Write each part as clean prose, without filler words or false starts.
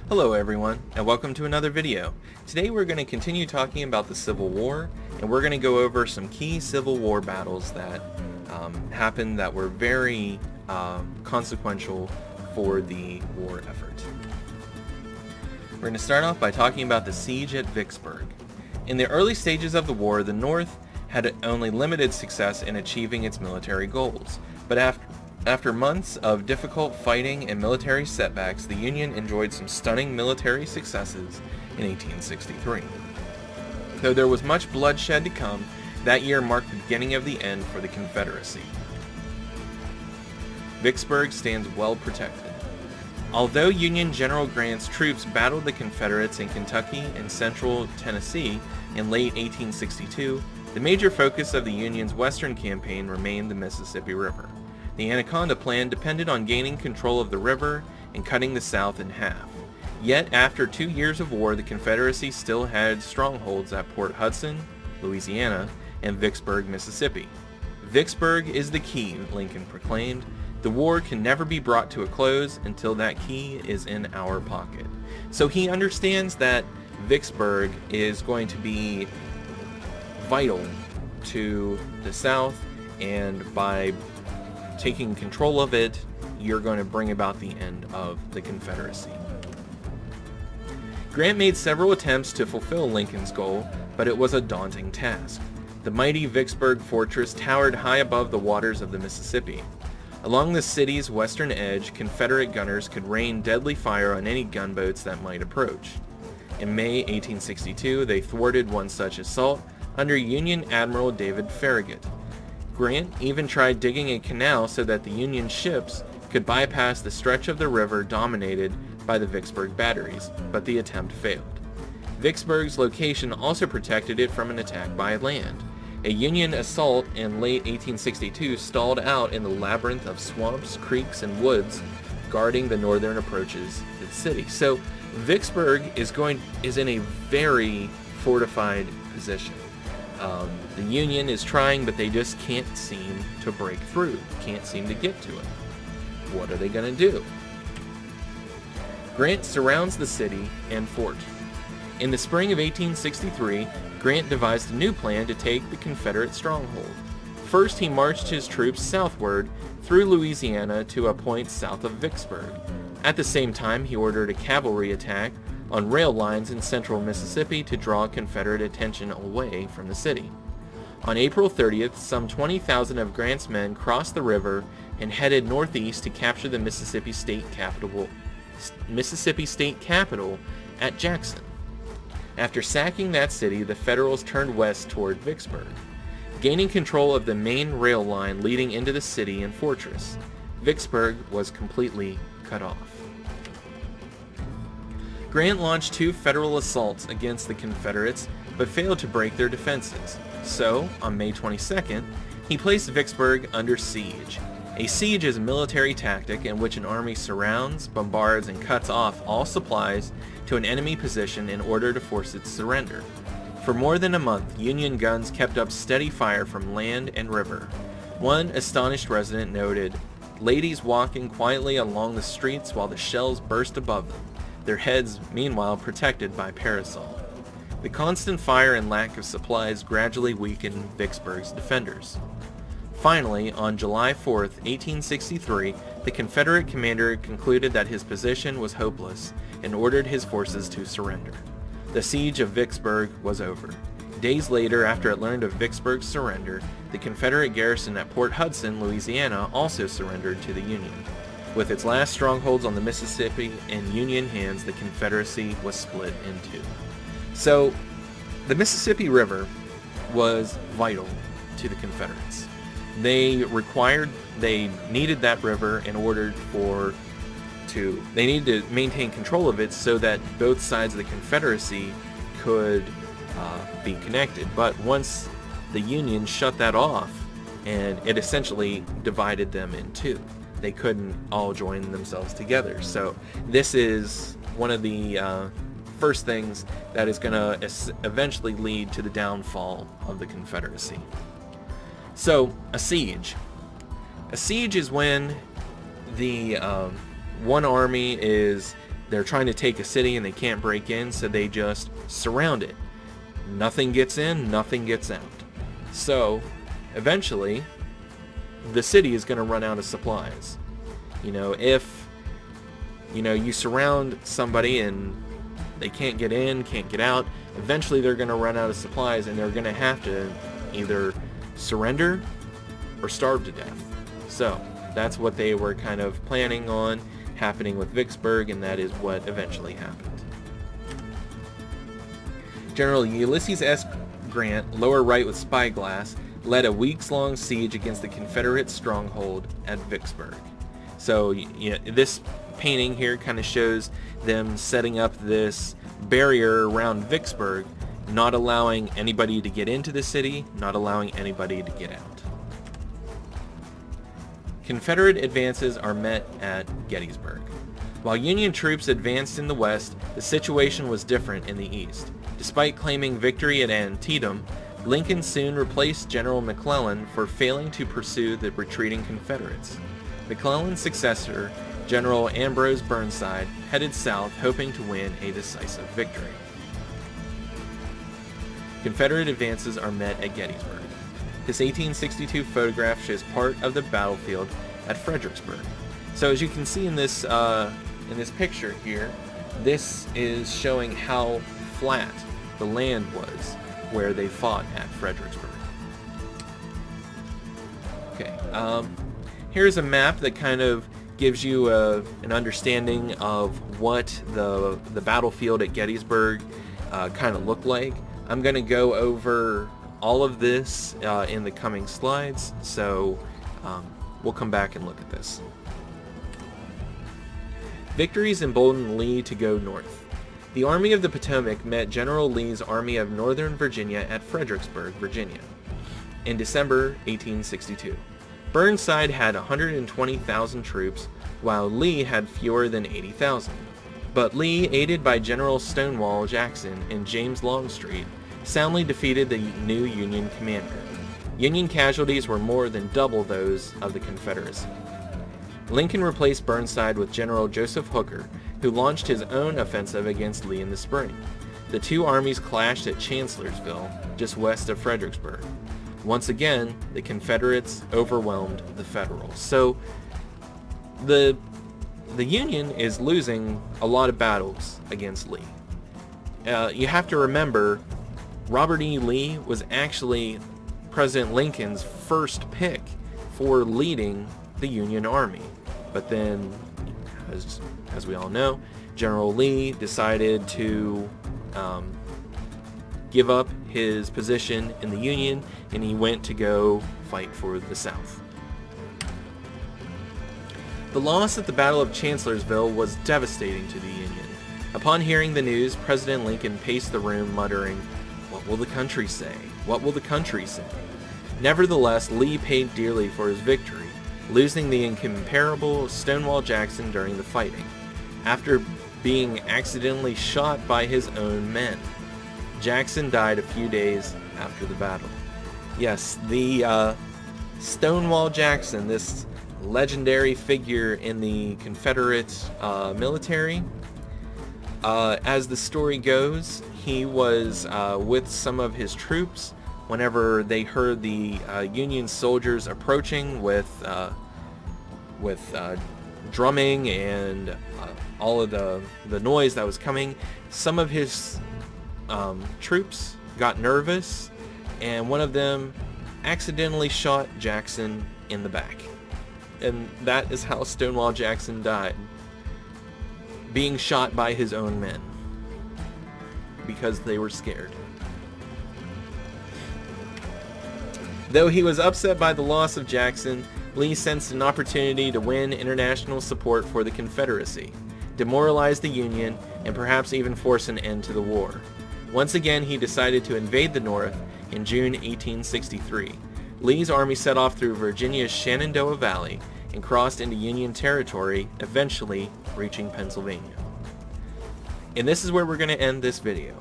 Hello everyone, and welcome to another video. Today we're going to continue talking about the Civil War, and we're going to go over some key Civil War battles that happened that were very consequential for the war effort. We're going to start off by talking about the siege at Vicksburg. In the early stages of the war, the North had only limited success in achieving its military goals, but after months of difficult fighting and military setbacks, the Union enjoyed some stunning military successes in 1863. Though there was much bloodshed to come, that year marked the beginning of the end for the Confederacy. Vicksburg stands well protected. Although Union General Grant's troops battled the Confederates in Kentucky and central Tennessee in late 1862, the major focus of the Union's western campaign remained the Mississippi River. The Anaconda Plan depended on gaining control of the river and cutting the South in half. Yet, after 2 years of war, the Confederacy still had strongholds at Port Hudson, Louisiana, and Vicksburg, Mississippi. "Vicksburg is the key," Lincoln proclaimed. "The war can never be brought to a close until that key is in our pocket." So he understands that Vicksburg is going to be vital to the South, and by taking control of it, you're going to bring about the end of the Confederacy. Grant made several attempts to fulfill Lincoln's goal, but it was a daunting task. The mighty Vicksburg fortress towered high above the waters of the Mississippi. Along the city's western edge, Confederate gunners could rain deadly fire on any gunboats that might approach. In May 1862, they thwarted one such assault under Union Admiral David Farragut. Grant even tried digging a canal so that the Union ships could bypass the stretch of the river dominated by the Vicksburg batteries, but the attempt failed. Vicksburg's location also protected it from an attack by land. A Union assault in late 1862 stalled out in the labyrinth of swamps, creeks, and woods guarding the northern approaches to the city. So Vicksburg is in a very fortified position. The Union is trying, but they just can't seem to break through, can't seem to get to it. What are they going to do? Grant surrounds the city and fort. In the spring of 1863, Grant devised a new plan to take the Confederate stronghold. First, he marched his troops southward through Louisiana to a point south of Vicksburg. At the same time, he ordered a cavalry attack on rail lines in central Mississippi to draw Confederate attention away from the city. On April 30th, some 20,000 of Grant's men crossed the river and headed northeast to capture the Mississippi State capital at Jackson. After sacking that city, the Federals turned west toward Vicksburg, gaining control of the main rail line leading into the city and fortress. Vicksburg was completely cut off. Grant launched 2 Federal assaults against the Confederates, but failed to break their defenses. So, on May 22nd, he placed Vicksburg under siege. A siege is a military tactic in which an army surrounds, bombards, and cuts off all supplies to an enemy position in order to force its surrender. For more than a month, Union guns kept up steady fire from land and river. One astonished resident noted, "Ladies walking quietly along the streets while the shells burst above them, their heads meanwhile protected by parasol." The constant fire and lack of supplies gradually weakened Vicksburg's defenders. Finally, on July 4th, 1863, the Confederate commander concluded that his position was hopeless and ordered his forces to surrender. The siege of Vicksburg was over. Days later, after it learned of Vicksburg's surrender, the Confederate garrison at Port Hudson, Louisiana, also surrendered to the Union. With its last strongholds on the Mississippi in Union hands, the Confederacy was split in two. So, the Mississippi River was vital to the Confederates. They needed that river in order they needed to maintain control of it so that both sides of the Confederacy could be connected. But once the Union shut that off, and it essentially divided them in two, they couldn't all join themselves together. So this is one of the first things that is going to eventually lead to the downfall of the Confederacy. So, a siege. A siege is when the one army is they're trying to take a city and they can't break in, so they just surround it. Nothing gets in, nothing gets out. So eventually the city is going to run out of supplies. If you surround somebody and they can't get in, can't get out, eventually they're going to run out of supplies and they're going to have to either surrender or starve to death. So that's what they were kind of planning on happening with Vicksburg, and that is what eventually happened. General Ulysses S. Grant, lower right with spyglass, led a weeks-long siege against the Confederate stronghold at Vicksburg. So this painting here kind of shows them setting up this barrier around Vicksburg, not allowing anybody to get into the city, not allowing anybody to get out. Confederate advances are met at Gettysburg. While Union troops advanced in the west, the situation was different in the east. Despite claiming victory at Antietam, Lincoln soon replaced General McClellan for failing to pursue the retreating Confederates. McClellan's successor, General Ambrose Burnside, headed south hoping to win a decisive victory. Confederate advances are met at Gettysburg. This 1862 photograph shows part of the battlefield at Fredericksburg. So as you can see in this picture here, this is showing how flat the land was where they fought at Fredericksburg. Okay, here's a map that kind of gives you an understanding of what the battlefield at Gettysburg kind of looked like. I'm going to go over all of this in the coming slides, so we'll come back and look at this. Victories emboldened Lee to go north. The Army of the Potomac met General Lee's Army of Northern Virginia at Fredericksburg, Virginia, in December 1862. Burnside had 120,000 troops, while Lee had fewer than 80,000. But Lee, aided by General Stonewall Jackson and James Longstreet, soundly defeated the new Union commander. Union casualties were more than double those of the Confederacy. Lincoln replaced Burnside with General Joseph Hooker, who launched his own offensive against Lee in the spring. The two armies clashed at Chancellorsville, just west of Fredericksburg. Once again, the Confederates overwhelmed the Federals. So the Union is losing a lot of battles against Lee. You have to remember, Robert E. Lee was actually President Lincoln's first pick for leading the Union Army. But then, as we all know, General Lee decided to give up his position in the Union, and he went to go fight for the South. The loss at the Battle of Chancellorsville was devastating to the Union. Upon hearing the news, President Lincoln paced the room muttering, "What will the country say? What will the country say?" Nevertheless, Lee paid dearly for his victory, losing the incomparable Stonewall Jackson during the fighting, after being accidentally shot by his own men. Jackson died a few days after the battle. Yes, the Stonewall Jackson, this legendary figure in the Confederate military, as the story goes, he was with some of his troops whenever they heard the Union soldiers approaching with drumming and all of the noise that was coming. Some of his troops got nervous, and one of them accidentally shot Jackson in the back. And that is how Stonewall Jackson died, being shot by his own men because they were scared. Though he was upset by the loss of Jackson, Lee sensed an opportunity to win international support for the Confederacy, demoralize the Union, and perhaps even force an end to the war. Once again, he decided to invade the North in June 1863. Lee's army set off through Virginia's Shenandoah Valley and crossed into Union territory, eventually reaching Pennsylvania. And this is where we're going to end this video.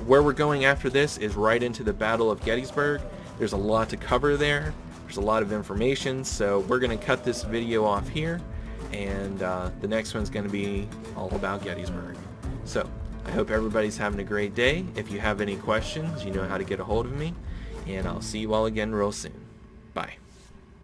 Where we're going after this is right into the Battle of Gettysburg. There's a lot to cover there. There's a lot of information, so we're going to cut this video off here, and the next one's going to be all about Gettysburg. So I hope everybody's having a great day. If you have any questions, you know how to get a hold of me, and I'll see you all again real soon. Bye.